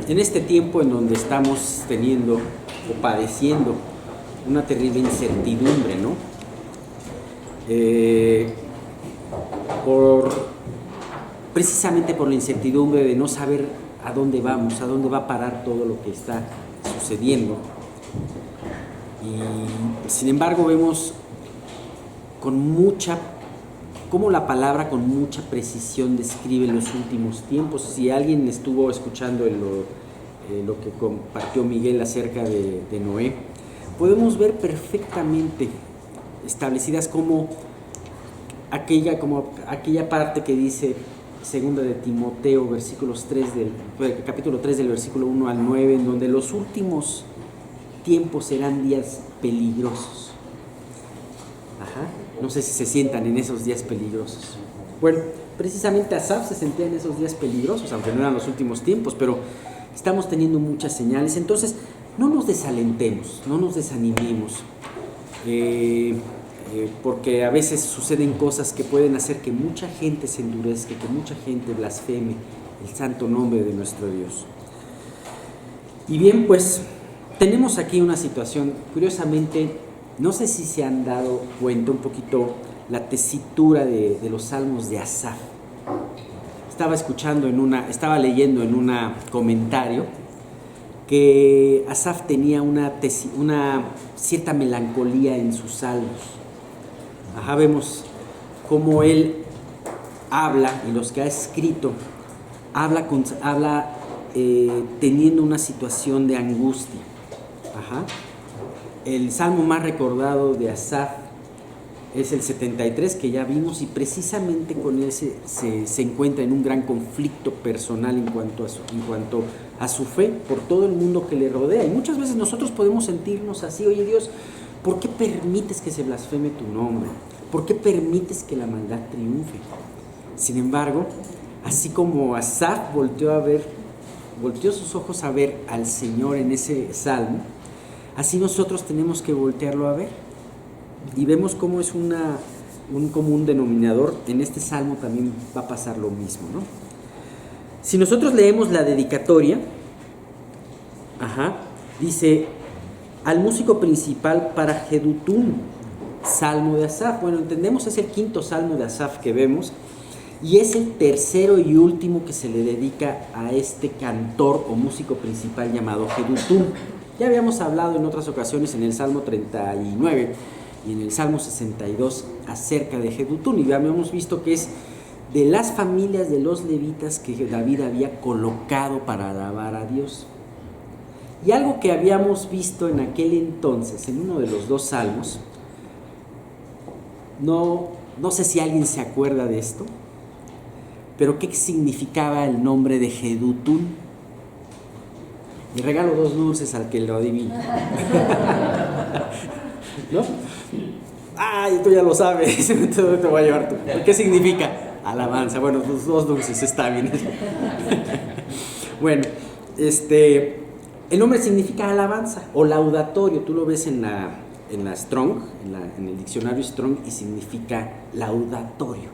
En este tiempo en donde estamos teniendo o padeciendo una terrible incertidumbre, ¿no? Precisamente por la incertidumbre de no saber a dónde vamos, a dónde va a parar todo lo que está sucediendo. Y sin embargo vemos cómo la palabra con mucha precisión describe los últimos tiempos. Si alguien estuvo escuchando lo que compartió Miguel acerca de Noé, podemos ver perfectamente establecidas como aquella parte que dice segunda de Timoteo, capítulo 3 del versículo 1 al 9, en donde los últimos tiempos serán días peligrosos. No sé si se sientan en esos días peligrosos. Bueno, precisamente Asaf se sentía en esos días peligrosos, aunque no eran los últimos tiempos, pero estamos teniendo muchas señales. Entonces, no nos desalentemos, no nos desanimemos, porque a veces suceden cosas que pueden hacer que mucha gente se endurezca, que mucha gente blasfeme el santo nombre de nuestro Dios. Y bien, pues tenemos aquí una situación, curiosamente, no sé si se han dado cuenta un poquito la tesitura de los salmos de Asaf. Estaba leyendo en un comentario que Asaf tenía una cierta melancolía en sus salmos. Vemos cómo él habla, y los que ha escrito, habla teniendo una situación de angustia. El salmo más recordado de Asaf es el 73, que ya vimos, y precisamente con él se encuentra en un gran conflicto personal en cuanto a su fe por todo el mundo que le rodea. Y muchas veces nosotros podemos sentirnos así: oye Dios, ¿por qué permites que se blasfeme tu nombre? ¿Por qué permites que la maldad triunfe? Sin embargo, así como Asaf volteó sus ojos a ver al Señor en ese salmo, así nosotros tenemos que voltearlo a ver. Y vemos cómo es un común denominador. En este salmo también va a pasar lo mismo, ¿no? Si nosotros leemos la dedicatoria, dice: al músico principal para Jedutún, salmo de Asaf. Bueno, entendemos, es el quinto salmo de Asaf que vemos, y es el tercero y último que se le dedica a este cantor o músico principal llamado Jedutún. Ya habíamos hablado en otras ocasiones en el Salmo 39 y en el Salmo 62 acerca de Jedutún, y habíamos visto que es de las familias de los levitas que David había colocado para alabar a Dios. Y algo que habíamos visto en aquel entonces, en uno de los dos salmos, no sé si alguien se acuerda de esto, pero ¿qué significaba el nombre de Jedutún? Le regalo 2 dulces al que lo adivine. ¿No? ¡Ay, tú ya lo sabes! Te voy a llevar tú. ¿Qué significa? Alabanza. Bueno, 2 dulces, está bien. Bueno, el nombre significa alabanza o laudatorio. Tú lo ves en la Strong, en el diccionario Strong, y significa laudatorio,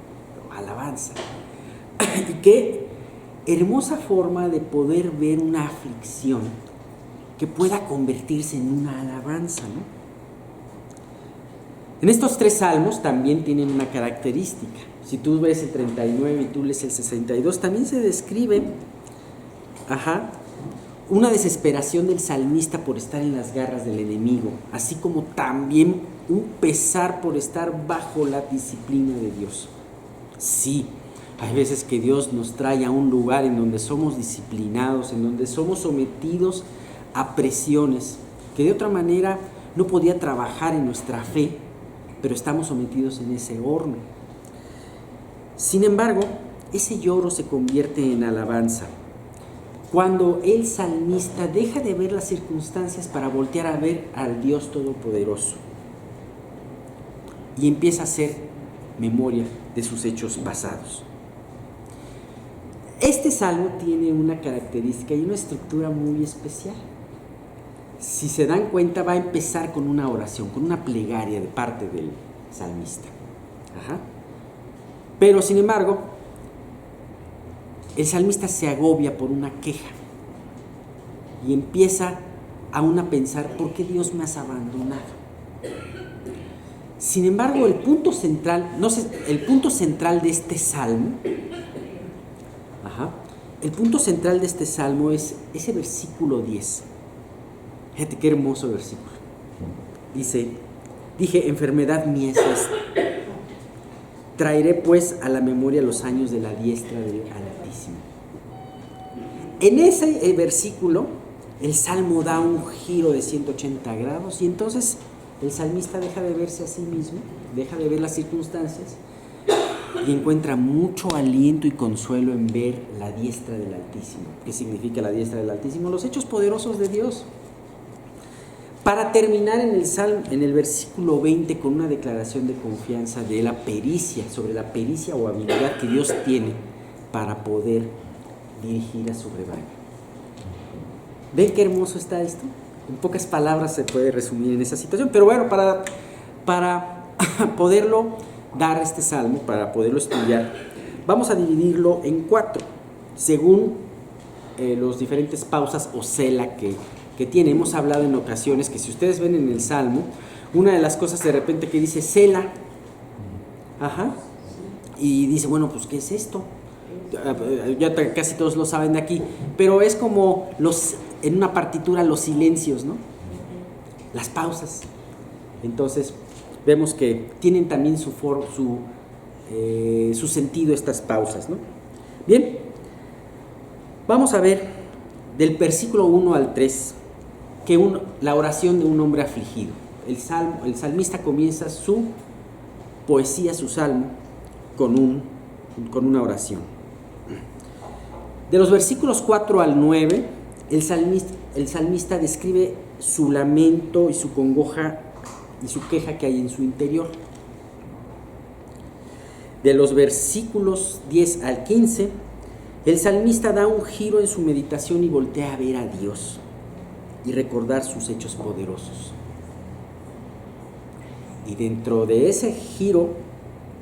alabanza. Y qué hermosa forma de poder ver una aflicción que pueda convertirse en una alabanza, ¿no? En estos 3 salmos también tienen una característica. Si tú ves el 39 y tú lees el 62, también se describe una desesperación del salmista por estar en las garras del enemigo, así como también un pesar por estar bajo la disciplina de Dios. Sí, hay veces que Dios nos trae a un lugar en donde somos disciplinados, en donde somos sometidos a presiones que de otra manera no podía trabajar en nuestra fe, pero estamos sometidos en ese horno. Sin embargo, ese lloro se convierte en alabanza cuando el salmista deja de ver las circunstancias para voltear a ver al Dios Todopoderoso y empieza a hacer memoria de sus hechos pasados. Este salmo tiene una característica y una estructura muy especial. Si se dan cuenta, va a empezar con una oración, con una plegaria de parte del salmista. Pero sin embargo, el salmista se agobia por una queja. y empieza aún a pensar, ¿por qué Dios me has abandonado? Sin embargo, el punto central de este salmo, el punto central de este salmo es ese versículo 10. Fíjate qué hermoso versículo. Dije, enfermedad mía es esta. Traeré pues a la memoria los años de la diestra del Altísimo. En ese versículo, el salmo da un giro de 180 grados y entonces el salmista deja de verse a sí mismo, deja de ver las circunstancias y encuentra mucho aliento y consuelo en ver la diestra del Altísimo. ¿Qué significa la diestra del Altísimo? Los hechos poderosos de Dios. Para terminar en el versículo 20 con una declaración de confianza de la pericia, sobre la pericia o habilidad que Dios tiene para poder dirigir a su rebaño. ¿Ven qué hermoso está esto? En pocas palabras se puede resumir en esa situación, pero bueno, para poderlo dar este salmo, para poderlo estudiar, vamos a dividirlo en 4, según los diferentes pausas o sela que tiene. Hemos hablado en ocasiones que si ustedes ven en el salmo, una de las cosas de repente que dice sela, y dice, bueno, pues ¿qué es esto? Ya casi todos lo saben de aquí, pero es como en una partitura los silencios, ¿no? Las pausas. Entonces vemos que tienen también su sentido estas pausas, ¿no? Bien, vamos a ver del versículo 1 al 3 la oración de un hombre afligido. El salmista comienza su poesía, su salmo, con una oración. De los versículos 4 al 9, el salmista describe su lamento y su congoja y su queja que hay en su interior. De los versículos 10 al 15, el salmista da un giro en su meditación y voltea a ver a Dios y recordar sus hechos poderosos. Y dentro de ese giro,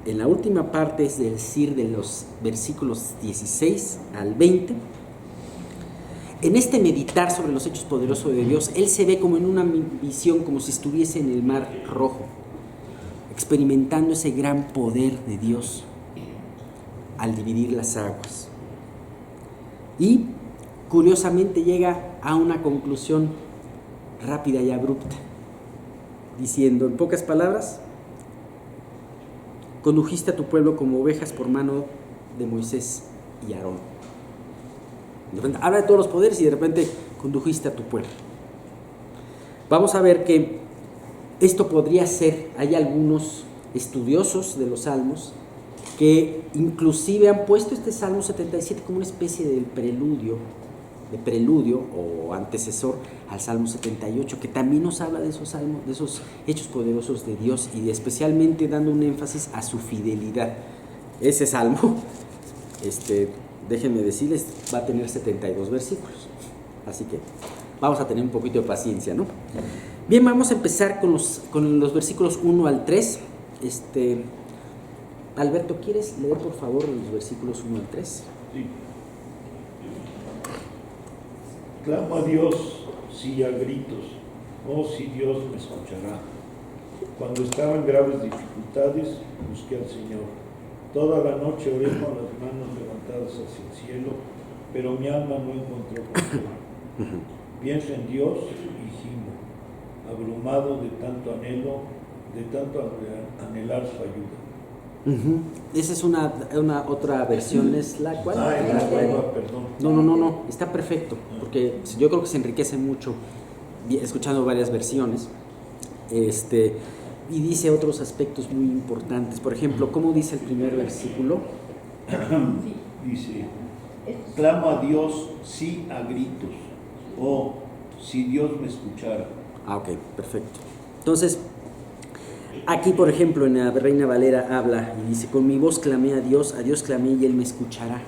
en la última parte, es decir, de los versículos 16 al 20, en este meditar sobre los hechos poderosos de Dios, él se ve como en una visión, como si estuviese en el mar Rojo, experimentando ese gran poder de Dios al dividir las aguas. Y curiosamente llega a una conclusión rápida y abrupta, diciendo, en pocas palabras, condujiste a tu pueblo como ovejas por mano de Moisés y Aarón. De repente habla de todos los poderes y de repente condujiste a tu pueblo. Vamos a ver que esto podría ser, hay algunos estudiosos de los salmos que inclusive han puesto este Salmo 77 como una especie de preludio o antecesor al Salmo 78, que también nos habla de esos salmos, de esos hechos poderosos de Dios y especialmente dando un énfasis a su fidelidad. Ese salmo, déjenme decirles, va a tener 72 versículos, así que vamos a tener un poquito de paciencia, ¿no? Bien, vamos a empezar con los versículos 1 al 3. Alberto, ¿quieres leer por favor los versículos 1 al 3? Sí. Clamo a Dios, sí, a gritos. Oh, si Dios me escuchará. Cuando estaba en graves dificultades, busqué al Señor. Toda la noche oré con las manos levantadas hacia el cielo, pero mi alma no encontró consuelo. Pienso en Dios y gimo, abrumado de tanto anhelar su ayuda. Esa es una otra versión, ¿es la cual? Perdón. No, está perfecto, porque yo creo que se enriquece mucho escuchando varias versiones, y dice otros aspectos muy importantes. Por ejemplo, ¿cómo dice el primer versículo? Dice, clamo a Dios, sí, a gritos. Oh, si Dios me escuchara. Ok, perfecto. Entonces, aquí, por ejemplo, en la Reina Valera habla y dice, con mi voz clamé a Dios clamé y Él me escuchará.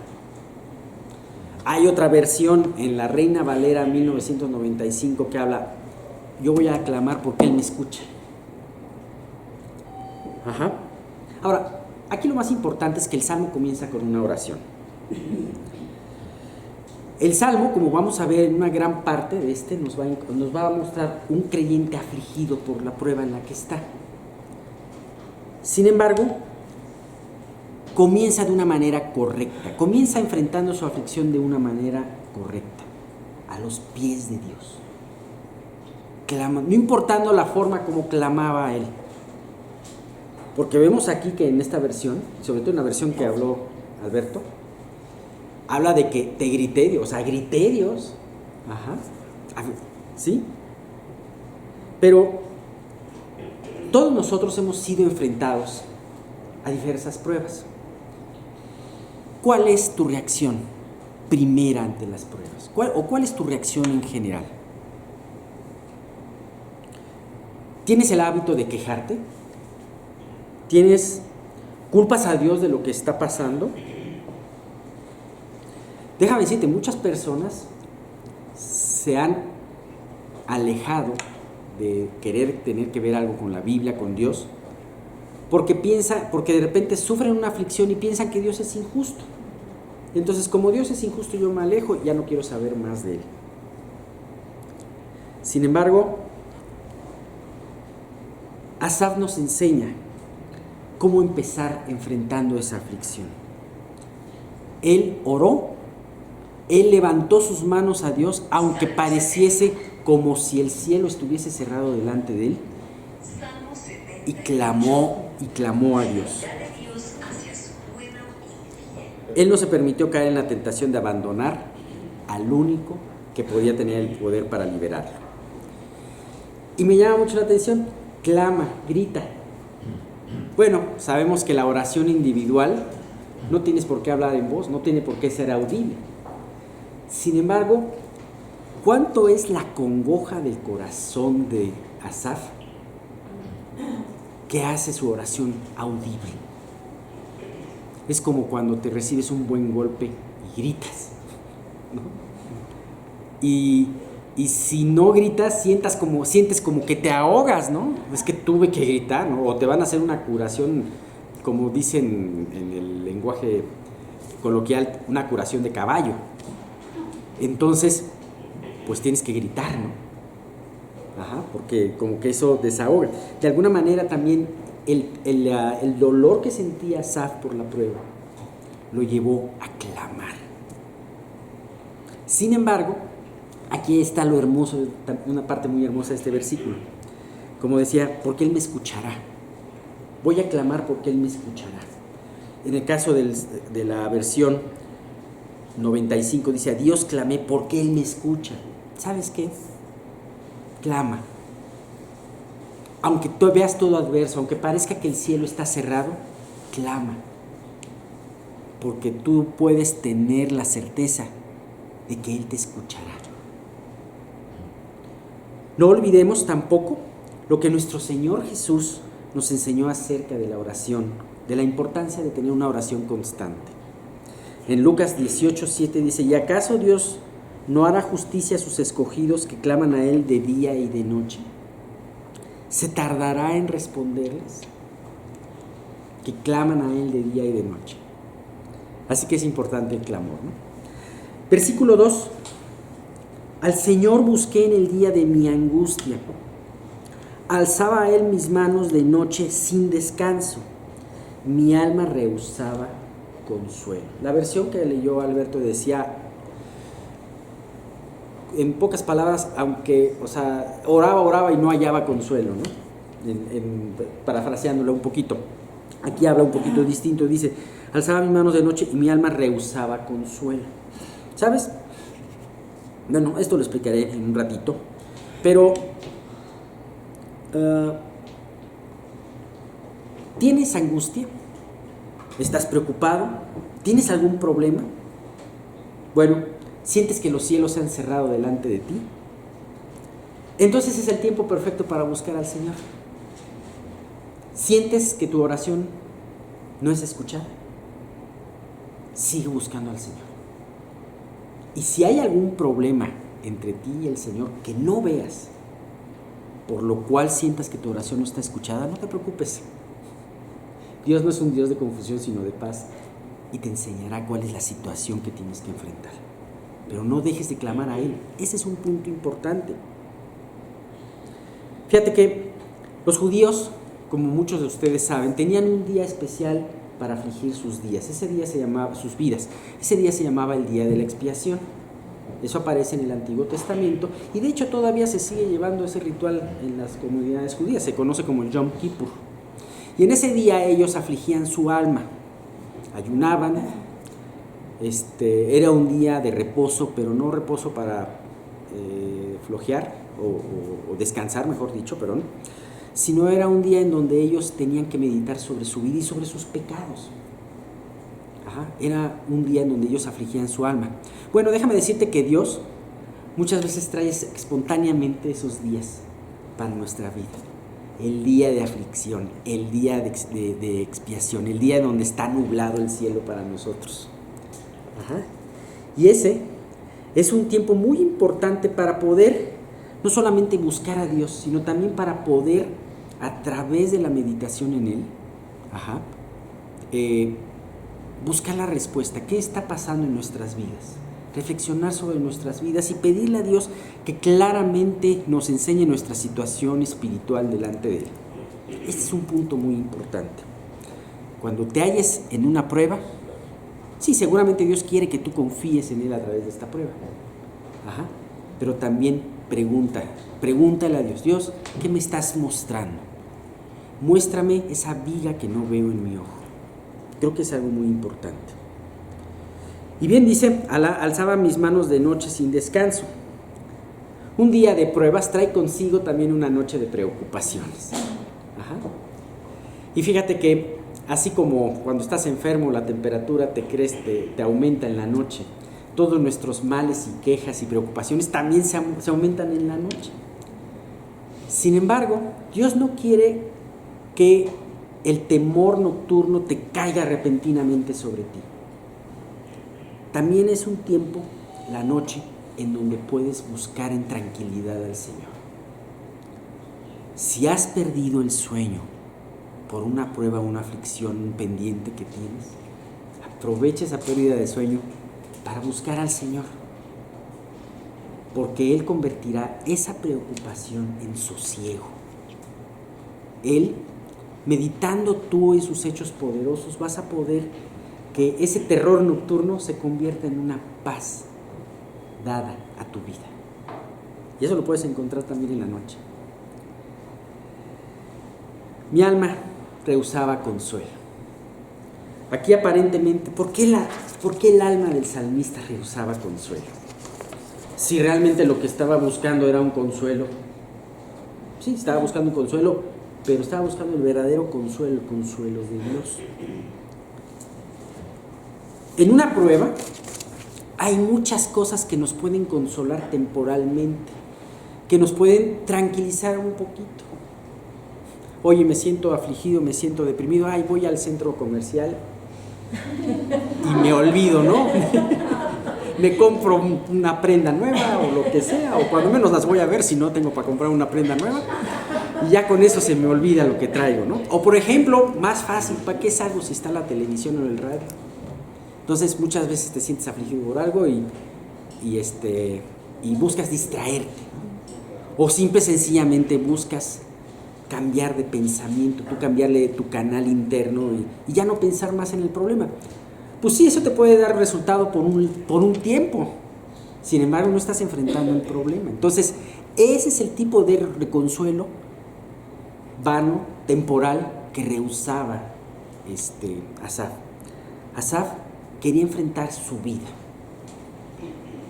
Hay otra versión en la Reina Valera 1995 que habla, yo voy a clamar porque Él me escucha. Ahora, aquí lo más importante es que el Salmo comienza con una oración. El Salmo, como vamos a ver en una gran parte de este, nos va a mostrar un creyente afligido por la prueba en la que está. Sin embargo, comienza de una manera correcta, comienza enfrentando su aflicción de una manera correcta, a los pies de Dios. Clama, no importando la forma como clamaba él. Porque vemos aquí que en esta versión, sobre todo en la versión que habló Alberto, habla de que te grité Dios, o sea, grité Dios. Ajá. ¿Sí? Pero todos nosotros hemos sido enfrentados a diversas pruebas. ¿Cuál es tu reacción primera ante las pruebas? ¿Cuál es tu reacción en general? ¿Tienes el hábito de quejarte? ¿Culpas a Dios de lo que está pasando? Déjame decirte, muchas personas se han alejado de querer tener que ver algo con la Biblia, con Dios, porque de repente sufren una aflicción y piensan que Dios es injusto. Entonces, como Dios es injusto, yo me alejo y ya no quiero saber más de Él. Sin embargo, Asaf nos enseña cómo empezar enfrentando esa aflicción. Él oró, él levantó sus manos a Dios, aunque pareciese como si el cielo estuviese cerrado delante de él, y clamó a Dios. Él no se permitió caer en la tentación de abandonar al único que podía tener el poder para liberarlo. Y me llama mucho la atención, clama, grita. Bueno, sabemos que la oración individual no tienes por qué hablar en voz, no tiene por qué ser audible. Sin embargo, ¿cuánto es la congoja del corazón de Asaf que hace su oración audible? Es como cuando te recibes un buen golpe y gritas, ¿no? Y si no gritas, sientes como que te ahogas, ¿no? Es que tuve que gritar, ¿no? O te van a hacer una curación, como dicen en el lenguaje coloquial, una curación de caballo. Entonces, pues tienes que gritar, ¿no? Ajá, porque como que eso desahoga. De alguna manera también el dolor que sentía Asaf por la prueba lo llevó a clamar. Sin embargo, aquí está lo hermoso, una parte muy hermosa de este versículo. Como decía, porque Él me escuchará. Voy a clamar porque Él me escuchará. En el caso de la versión 95 dice, a Dios clamé porque Él me escucha. ¿Sabes qué? Clama. Aunque tú veas todo adverso, aunque parezca que el cielo está cerrado, clama. Porque tú puedes tener la certeza de que Él te escuchará. No olvidemos tampoco lo que nuestro Señor Jesús nos enseñó acerca de la oración, de la importancia de tener una oración constante. En Lucas 18:7 dice, ¿y acaso Dios no hará justicia a sus escogidos que claman a Él de día y de noche? ¿Se tardará en responderles? Que claman a Él de día y de noche. Así que es importante el clamor, ¿no? Versículo 2. Al Señor busqué en el día de mi angustia. Alzaba a Él mis manos de noche sin descanso. Mi alma rehusaba consuelo. La versión que leyó Alberto decía, en pocas palabras, aunque, oraba y no hallaba consuelo, ¿no? Parafraseándolo un poquito. Aquí habla un poquito distinto, dice, alzaba mis manos de noche y mi alma rehusaba consuelo. ¿Sabes? Bueno, esto lo explicaré en un ratito, pero ¿tienes angustia? ¿Estás preocupado? ¿Tienes algún problema? Bueno, ¿sientes que los cielos se han cerrado delante de ti? Entonces es el tiempo perfecto para buscar al Señor. ¿Sientes que tu oración no es escuchada? Sigue buscando al Señor. Y si hay algún problema entre ti y el Señor que no veas, por lo cual sientas que tu oración no está escuchada, no te preocupes. Dios no es un Dios de confusión, sino de paz, y te enseñará cuál es la situación que tienes que enfrentar. pero no dejes de clamar a Él. Ese es un punto importante. Fíjate que los judíos, como muchos de ustedes saben, tenían un día especial para afligir sus días. Ese día se llamaba, sus vidas. Ese día se llamaba el día de la expiación. Eso aparece en el Antiguo Testamento y de hecho todavía se sigue llevando ese ritual en las comunidades judías. Se conoce como el Yom Kippur. Y en ese día ellos afligían su alma, ayunaban. Era un día de reposo, pero no reposo para flojear o descansar, mejor dicho, sino era un día en donde ellos tenían que meditar sobre su vida y sobre sus pecados. Era un día en donde ellos afligían su alma. Bueno, déjame decirte que Dios muchas veces trae espontáneamente esos días para nuestra vida. El día de aflicción, el día de expiación, el día en donde está nublado el cielo para nosotros. Y ese es un tiempo muy importante para poder no solamente buscar a Dios, sino también para poder, a través de la meditación en Él, buscar la respuesta. ¿Qué está pasando en nuestras vidas? Reflexionar sobre nuestras vidas y pedirle a Dios que claramente nos enseñe nuestra situación espiritual delante de Él. Este es un punto muy importante. Cuando te halles en una prueba, sí, seguramente Dios quiere que tú confíes en Él a través de esta prueba. Pero también pregúntale a Dios: Dios, ¿qué me estás mostrando? Muéstrame esa viga que no veo en mi ojo. Creo que es algo muy importante. Y bien dice, alzaba mis manos de noche sin descanso. Un día de pruebas trae consigo también una noche de preocupaciones. Y fíjate que así como cuando estás enfermo la temperatura te aumenta en la noche, todos nuestros males y quejas y preocupaciones también se aumentan en la noche. Sin embargo, Dios no quiere que el temor nocturno te caiga repentinamente sobre ti. También es un tiempo, la noche, en donde puedes buscar en tranquilidad al Señor. Si has perdido el sueño por una prueba, una aflicción, un pendiente que tienes, aprovecha esa pérdida de sueño para buscar al Señor, porque Él convertirá esa preocupación en sosiego. Él, meditando tú en sus hechos poderosos, vas a poder que ese terror nocturno se convierta en una paz dada a tu vida. Y eso lo puedes encontrar también en la noche. Mi alma rehusaba consuelo. Aquí aparentemente, ¿por qué el alma del salmista rehusaba consuelo? Si realmente lo que estaba buscando era un consuelo. Sí, estaba buscando un consuelo, pero estaba buscando el verdadero consuelo, el consuelo de Dios. En una prueba hay muchas cosas que nos pueden consolar temporalmente, que nos pueden tranquilizar un poquito. Oye, me siento afligido, me siento deprimido, voy al centro comercial y me olvido, ¿no? Me compro una prenda nueva o lo que sea, o cuando menos las voy a ver si no tengo para comprar una prenda nueva, y ya con eso se me olvida lo que traigo, ¿no? O por ejemplo, más fácil, ¿para qué salgo si está la televisión o el radio? Entonces muchas veces te sientes afligido por algo y buscas distraerte, ¿no? O simple sencillamente buscas cambiar de pensamiento, tú cambiarle tu canal interno y ya no pensar más en el problema. Pues sí, eso te puede dar resultado por un tiempo. Sin embargo, no estás enfrentando el problema. Entonces, ese es el tipo de consuelo vano, temporal, que rehusaba Asaf. Asaf quería enfrentar su vida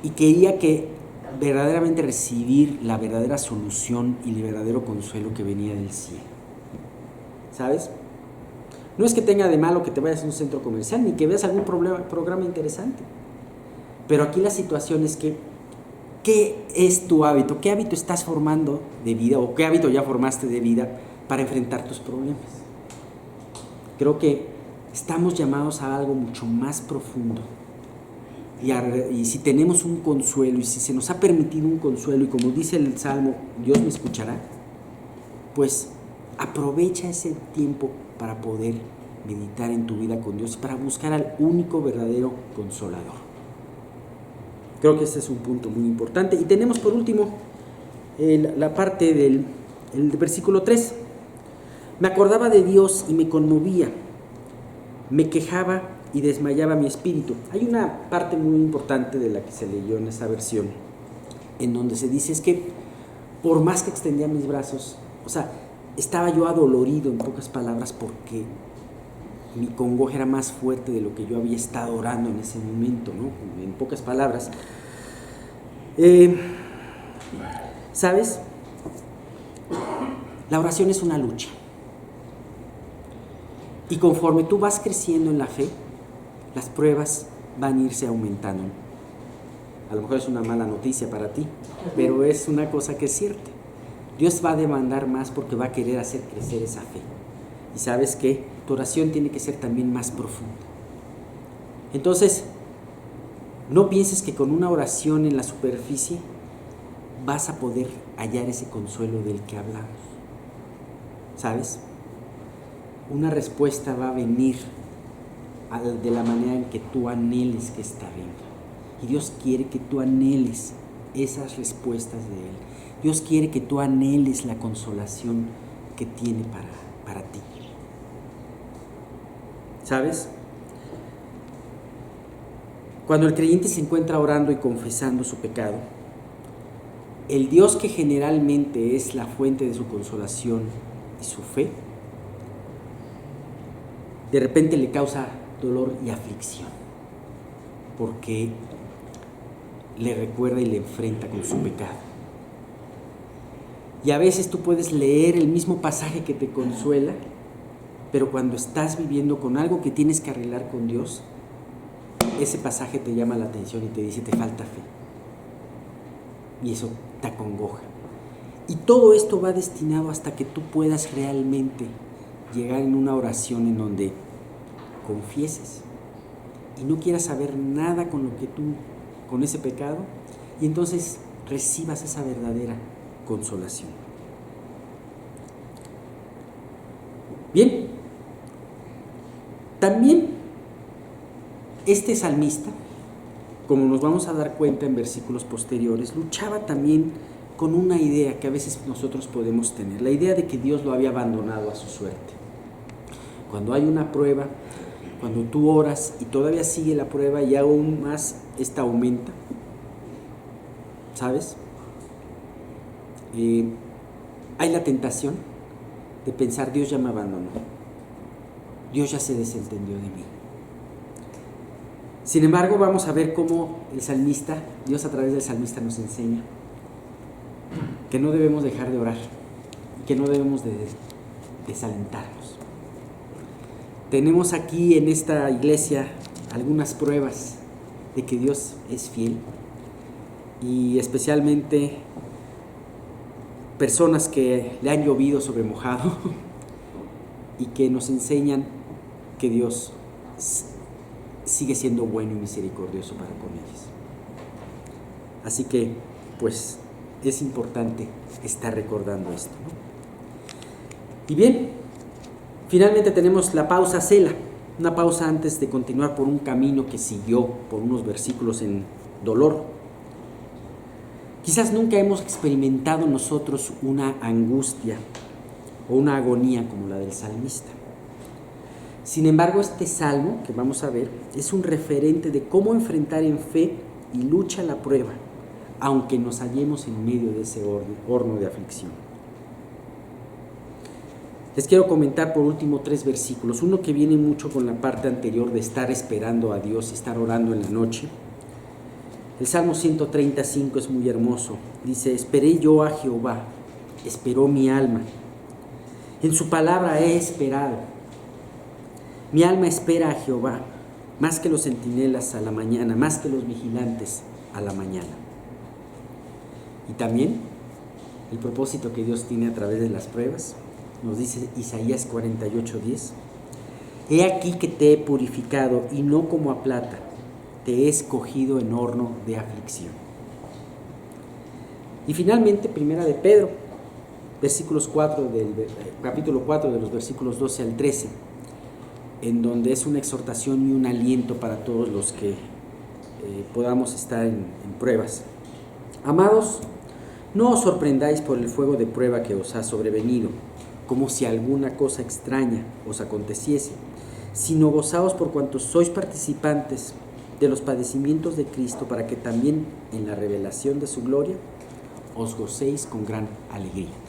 y quería que verdaderamente recibir la verdadera solución y el verdadero consuelo que venía del cielo. ¿Sabes? No es que tenga de malo que te vayas a un centro comercial ni que veas algún programa interesante, pero aquí la situación es que ¿qué es tu hábito? ¿Qué hábito estás formando de vida o qué hábito ya formaste de vida para enfrentar tus problemas? Creo que estamos llamados a algo mucho más profundo. Y si tenemos un consuelo y si se nos ha permitido un consuelo, y como dice el Salmo, Dios me escuchará, pues aprovecha ese tiempo para poder meditar en tu vida con Dios y para buscar al único verdadero consolador. Creo que ese es un punto muy importante. Y tenemos por último la parte del versículo 3. Me acordaba de Dios y me conmovía, me quejaba y desmayaba mi espíritu. Hay una parte muy importante de la que se leyó en esa versión, en donde se dice es que por más que extendía mis brazos, o sea, estaba yo adolorido, en pocas palabras, porque mi congoja era más fuerte de lo que yo había estado orando en ese momento, ¿no? En pocas palabras. ¿Sabes? La oración es una lucha. Y conforme tú vas creciendo en la fe, las pruebas van a irse aumentando. A lo mejor es una mala noticia para ti, pero es una cosa que es cierta. Dios va a demandar más porque va a querer hacer crecer esa fe. Y sabes que tu oración tiene que ser también más profunda. Entonces, no pienses que con una oración en la superficie vas a poder hallar ese consuelo del que hablamos. ¿Sabes? Una respuesta va a venir de la manera en que tú anheles que ésta venga. Y Dios quiere que tú anheles esas respuestas de Él. Dios quiere que tú anheles la consolación que tiene para ti. ¿Sabes? Cuando el creyente se encuentra orando y confesando su pecado, el Dios que generalmente es la fuente de su consolación y su fe, de repente le causa dolor y aflicción, porque le recuerda y le enfrenta con su pecado. Y a veces tú puedes leer el mismo pasaje que te consuela, pero cuando estás viviendo con algo que tienes que arreglar con Dios, ese pasaje te llama la atención y te dice, te falta fe. Y eso te acongoja. Y todo esto va destinado hasta que tú puedas realmente llegar en una oración en donde confieses y no quieras saber nada con ese pecado, y entonces recibas esa verdadera consolación. Bien, también este salmista, como nos vamos a dar cuenta en versículos posteriores, luchaba también con una idea que a veces nosotros podemos tener, la idea de que Dios lo había abandonado a su suerte. Cuando hay una prueba, cuando tú oras y todavía sigue la prueba y aún más esta aumenta, ¿sabes? Hay la tentación de pensar, Dios ya me abandonó, Dios ya se desentendió de mí. Sin embargo, vamos a ver cómo el salmista, Dios a través del salmista nos enseña que no debemos dejar de orar, que no debemos de desalentarnos. Tenemos aquí en esta iglesia algunas pruebas de que Dios es fiel, y especialmente personas que le han llovido sobre mojado y que nos enseñan que Dios sigue siendo bueno y misericordioso para con ellos. Así que, pues, es importante estar recordando esto, ¿no? Y bien, finalmente tenemos la pausa Sela, una pausa antes de continuar por un camino que siguió por unos versículos en dolor. Quizás nunca hemos experimentado nosotros una angustia o una agonía como la del salmista. Sin embargo, este salmo que vamos a ver es un referente de cómo enfrentar en fe y lucha la prueba, aunque nos hallemos en medio de ese horno de aflicción. Les quiero comentar por último 3 versículos, uno que viene mucho con la parte anterior de estar esperando a Dios y estar orando en la noche. El Salmo 135 es muy hermoso. Dice, esperé yo a Jehová, esperó mi alma. En su palabra he esperado. Mi alma espera a Jehová, más que los centinelas a la mañana, más que los vigilantes a la mañana. Y también el propósito que Dios tiene a través de las pruebas, nos dice Isaías 48:10. He aquí que te he purificado y no como a plata, te he escogido en horno de aflicción. Y finalmente, primera de Pedro, capítulo 4, de los versículos 12 al 13, en donde es una exhortación y un aliento para todos los que podamos estar en pruebas. Amados, no os sorprendáis por el fuego de prueba que os ha sobrevenido, como si alguna cosa extraña os aconteciese, sino gozaos por cuanto sois participantes de los padecimientos de Cristo, para que también en la revelación de su gloria os gocéis con gran alegría.